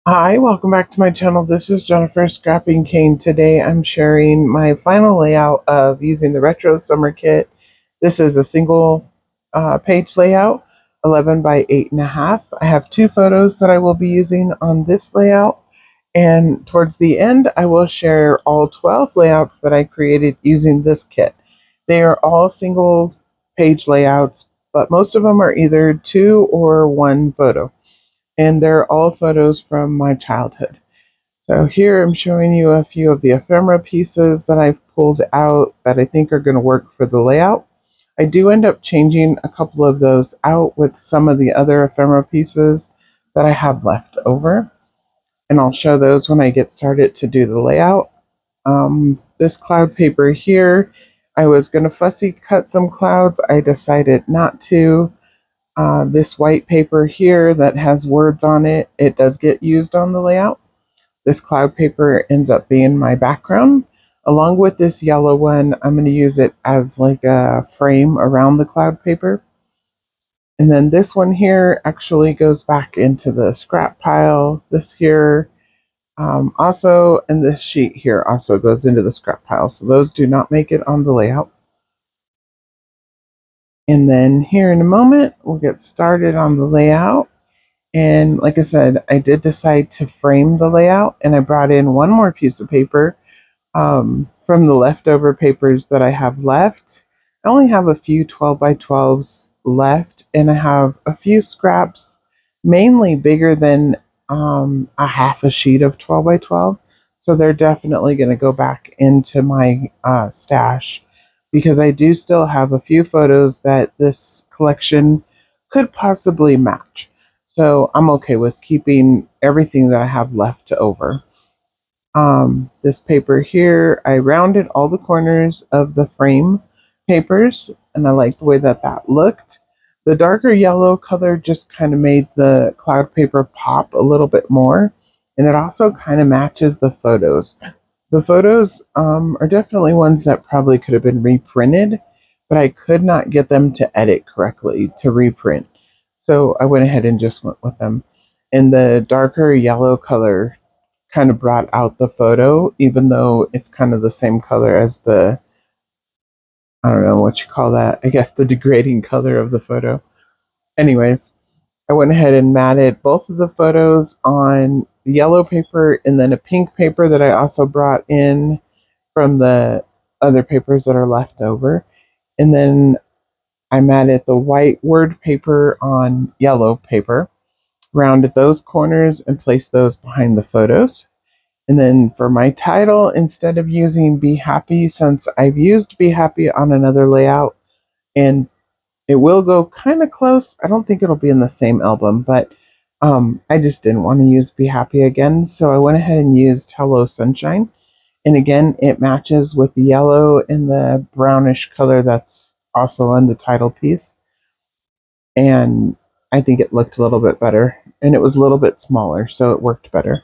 Hi, welcome back to my channel. This is Jennifer Scrapping Cane. Today I'm sharing my final layout of using the Retro Summer Kit. This is a single page layout, 11 by 8.5. I have two photos that I will be using on this layout, and towards the end I will share all 12 layouts that I created using this kit. They are all single page layouts, but most of them are either two or one photo, and they're all photos from my childhood. So here I'm showing you a few of the ephemera pieces that I've pulled out that I think are going to work for the layout. I do end up changing a couple of those out with some of the other ephemera pieces that I have left over, and I'll show those when I get started to do the layout. This cloud paper here, I was going to fussy cut some clouds. I decided not to. This white paper here that has words on it, it does get used on the layout. This cloud paper ends up being my background. Along with this yellow one, I'm going to use it as like a frame around the cloud paper. And then this one here actually goes back into the scrap pile. This here also, and this sheet here also goes into the scrap pile. So those do not make it on the layout. And then here in a moment, we'll get started on the layout. And like I said, I did decide to frame the layout, and I brought in one more piece of paper from the leftover papers that I have left. I only have a few 12 by 12s left, and I have a few scraps, mainly bigger than a half a sheet of 12 by 12. So they're definitely going to go back into my stash, because I do still have a few photos that this collection could possibly match. So I'm okay with keeping everything that I have left over. This paper here, I rounded all the corners of the frame papers, and I like the way that that looked. The darker yellow color just kind of made the cloud paper pop a little bit more, and it also kind of matches the photos. The photos are definitely ones that probably could have been reprinted, but I could not get them to edit correctly to reprint. So I went ahead and just went with them. And the darker yellow color kind of brought out the photo, even though it's kind of the same color as the, I don't know what you call that, I guess the degrading color of the photo. Anyways, I went ahead and matted both of the photos on the yellow paper and then a pink paper that I also brought in from the other papers that are left over. And then I matted the white word paper on yellow paper, rounded those corners, and placed those behind the photos. And then for my title, instead of using Be Happy, since I've used Be Happy on another layout, and it will go kind of close. I don't think it'll be in the same album, but I just didn't want to use Be Happy again. So I went ahead and used Hello Sunshine. And again, it matches with the yellow and the brownish color that's also on the title piece. And I think it looked a little bit better. And it was a little bit smaller, so it worked better.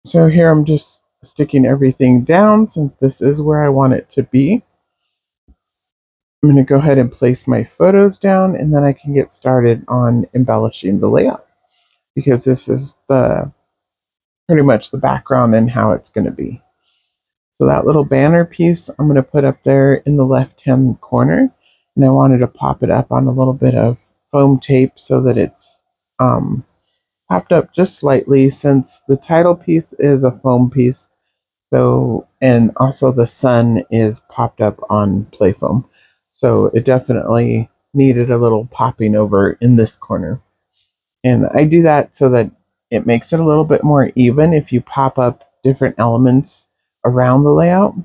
So here I'm just sticking everything down since this is where I want it to be. I'm going to go ahead and place my photos down, and then I can get started on embellishing the layout, because this is the pretty much the background and how it's going to be. So that little banner piece I'm going to put up there in the left hand corner, and I wanted to pop it up on a little bit of foam tape so that it's popped up just slightly, since the title piece is a foam piece. So, and also the sun is popped up on play foam. So it definitely needed a little popping over in this corner. And I do that so that it makes it a little bit more even if you pop up different elements around the layout.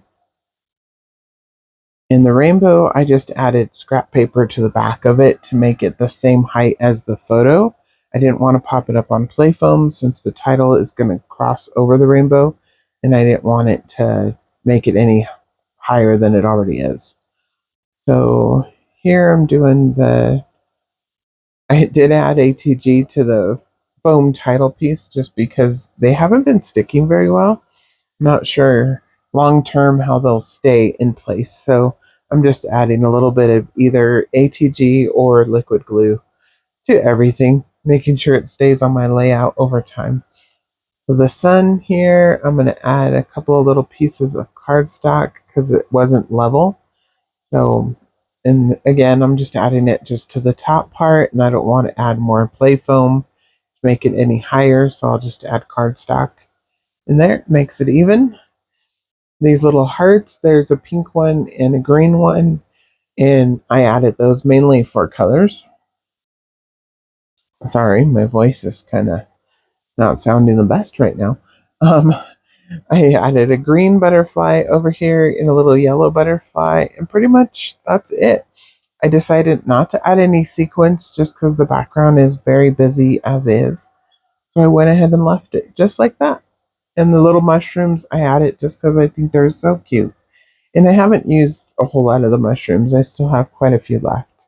In the rainbow, I just added scrap paper to the back of it to make it the same height as the photo. I didn't want to pop it up on play foam since the title is going to cross over the rainbow, and I didn't want it to make it any higher than it already is. So here I'm doing I did add ATG to the foam title piece just because they haven't been sticking very well. Not sure long term how they'll stay in place. So I'm just adding a little bit of either ATG or liquid glue to everything. making sure it stays on my layout over time. So the sun here, I'm going to add a couple of little pieces of cardstock because it wasn't level. So, and again, I'm just adding it just to the top part, and I don't want to add more play foam to make it any higher, so I'll just add cardstock in there. Makes it even. These little hearts, there's a pink one and a green one, and I added those mainly for colors. Sorry, my voice is kind of not sounding the best right now. Um, I added a green butterfly over here and a little yellow butterfly, and pretty much that's it. I decided not to add any sequins just because the background is very busy as is. So I went ahead and left it just like that. And the little mushrooms I added just because I think they're so cute. And I haven't used a whole lot of the mushrooms. I still have quite a few left.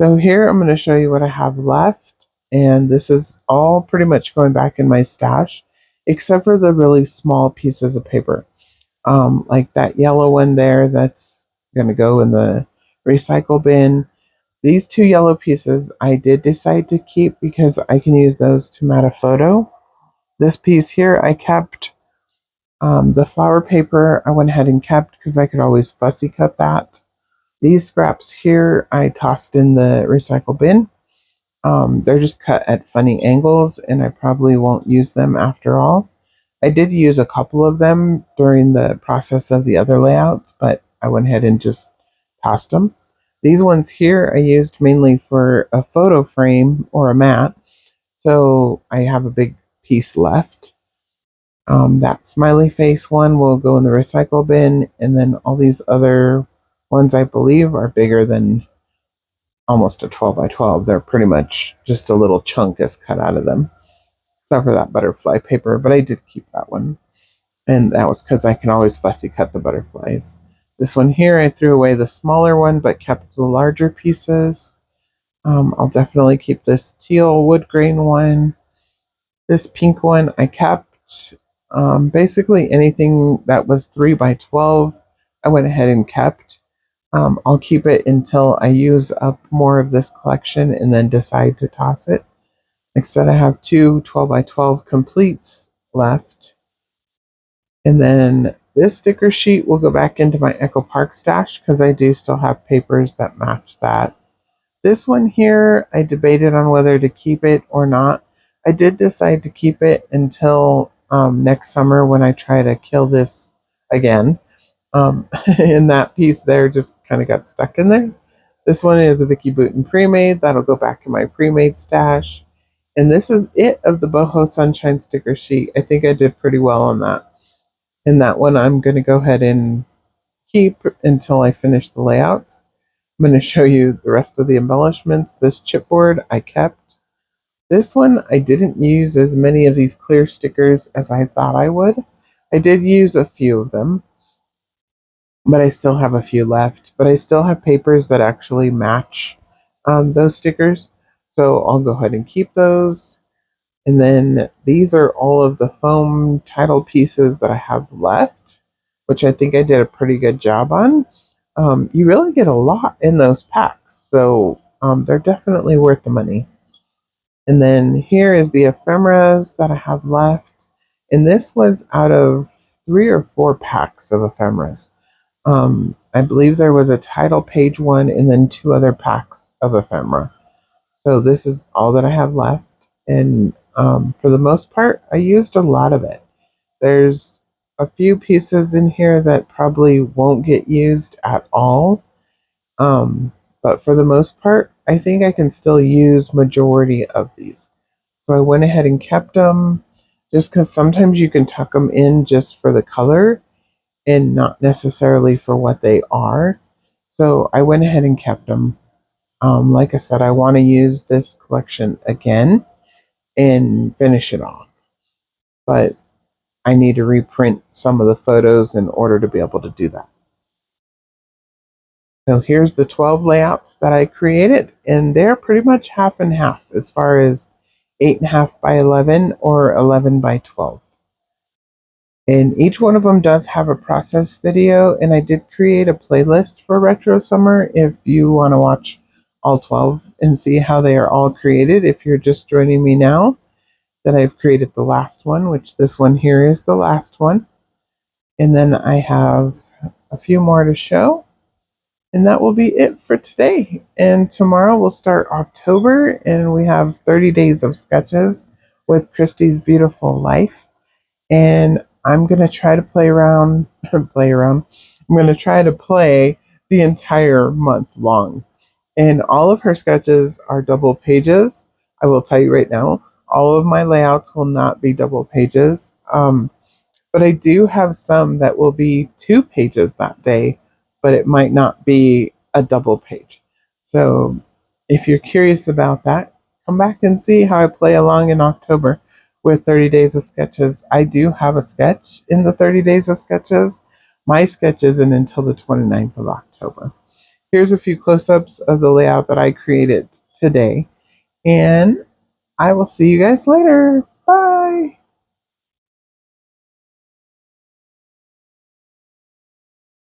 So here I'm going to show you what I have left. And this is all pretty much going back in my stash, except for the really small pieces of paper. Like that yellow one there, that's going to go in the recycle bin. These two yellow pieces I did decide to keep because I can use those to mat a photo. This piece here I kept. The flower paper I went ahead and kept because I could always fussy cut that. These scraps here I tossed in the recycle bin. They're just cut at funny angles and I probably won't use them after all. I did use a couple of them during the process of the other layouts, but I went ahead and just tossed them. These ones here I used mainly for a photo frame or a mat, so I have a big piece left. That smiley face one will go in the recycle bin, and then all these other ones I believe are bigger than almost a 12 by 12. They're pretty much just a little chunk is cut out of them, except for that butterfly paper, but I did keep that one. And that was because I can always fussy cut the butterflies. This one here, I threw away the smaller one, but kept the larger pieces. I'll definitely keep this teal wood grain one. This pink one I kept. Basically anything that was 3 by 12, I went ahead and kept. I'll keep it until I use up more of this collection and then decide to toss it. Like I said, I have two 12 by 12 completes left. And then this sticker sheet will go back into my Echo Park stash because I do still have papers that match that. This one here, I debated on whether to keep it or not. I did decide to keep it until next summer when I try to kill this again. And that piece there just kind of got stuck in there. This one is a Vicki Boutin pre-made. That'll go back in my pre-made stash. And this is it of the Boho Sunshine sticker sheet. I think I did pretty well on that. And that one I'm going to go ahead and keep until I finish the layouts. I'm going to show you the rest of the embellishments. This chipboard I kept. This one I didn't use as many of these clear stickers as I thought I would. I did use a few of them, but I still have a few left. But I still have papers that actually match those stickers. So I'll go ahead and keep those. And then these are all of the foam title pieces that I have left, which I think I did a pretty good job on. You really get a lot in those packs, so they're definitely worth the money. And then here is the ephemeras that I have left. And this was out of 3 or 4 packs of ephemeras. I believe there was a title page one and then 2 other packs of ephemera. So this is all that I have left. And for the most part, I used a lot of it. There's a few pieces in here that probably won't get used at all. But for the most part, I think I can still use majority of these. So I went ahead and kept them just because sometimes you can tuck them in just for the color and not necessarily for what they are. So I went ahead and kept them. Like I said, I want to use this collection again and finish it off. But I need to reprint some of the photos in order to be able to do that. So here's the 12 layouts that I created, and they're pretty much half and half as far as 8.5 by 11 or 11 by 12. And each one of them does have a process video, and I did create a playlist for Retro Summer if you want to watch all 12 and see how they are all created. If you're just joining me now, that I've created the last one, which this one here is the last one. And then I have a few more to show. And that will be it for today. And tomorrow we'll start October, and we have 30 days of sketches with Christy's Beautiful Life. And I'm going to try to play around. I'm going to try to play the entire month long. And all of her sketches are double pages. I will tell you right now, all of my layouts will not be double pages. But I do have some that will be 2 pages that day, but it might not be a double page. So if you're curious about that, come back and see how I play along in October with 30 Days of Sketches. I do have a sketch in the 30 Days of Sketches. My sketch isn't until the 29th of October. Here's a few close-ups of the layout that I created today, and I will see you guys later.